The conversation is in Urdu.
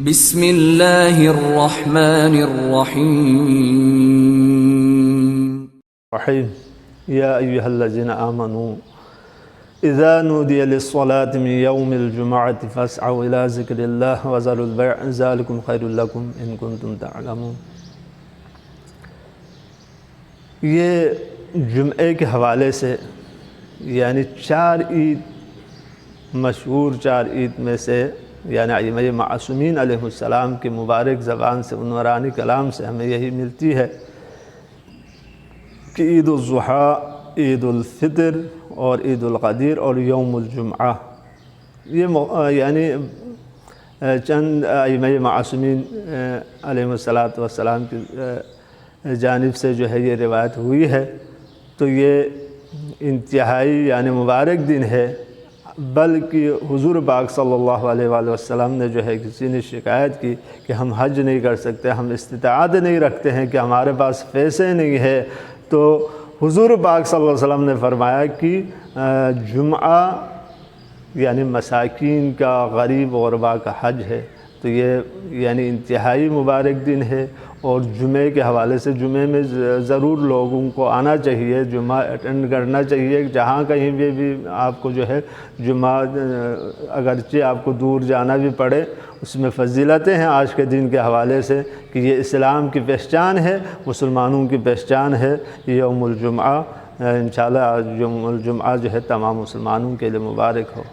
بسم اللہ الرحمن الرحیم یا ایہا الذین آمنوا اذا نودی للصلاة من یوم الجمعة فاسعوا الى ذکر اللہ وذروا البیع ذلکم خیر لکم ان کنتم تعلمون۔ یہ جمعے کے حوالے سے یعنی 4 عید مشہور 4 عید میں سے یعنی ائمہ معصومین علیہ السلام کی مبارک زبان سے عنورانی کلام سے ہمیں یہی ملتی ہے کہ عید الاضحیٰ، عید الفطر اور عید القدیر اور یوم الجمعہ یہ یعنی چند ائمہ معصومین علیہ السلام کی جانب سے جو ہے یہ روایت ہوئی ہے، تو یہ انتہائی یعنی مبارک دن ہے۔ بلکہ حضور پاک صلی اللہ علیہ وآلہ وسلم نے جو ہے کسی نے شکایت کی کہ ہم حج نہیں کر سکتے، ہم استطاعت نہیں رکھتے ہیں کہ ہمارے پاس پیسے نہیں ہے، تو حضور پاک صلی اللہ علیہ وسلم نے فرمایا کہ جمعہ یعنی مساکین کا، غریب غربا کا حج ہے، تو یہ یعنی انتہائی مبارک دن ہے۔ اور جمعے کے حوالے سے جمعے میں ضرور لوگوں کو آنا چاہیے، جمعہ اٹینڈ کرنا چاہیے، جہاں کہیں بھی آپ کو جو ہے جمعہ اگرچہ آپ کو دور جانا بھی پڑے، اس میں فضیلتیں ہیں آج کے دن کے حوالے سے کہ یہ اسلام کی پہچان ہے، مسلمانوں کی پہچان ہے یوم الجمعہ۔ انشاءاللہ یوم الجمعہ جو ہے تمام مسلمانوں کے لیے مبارک ہو۔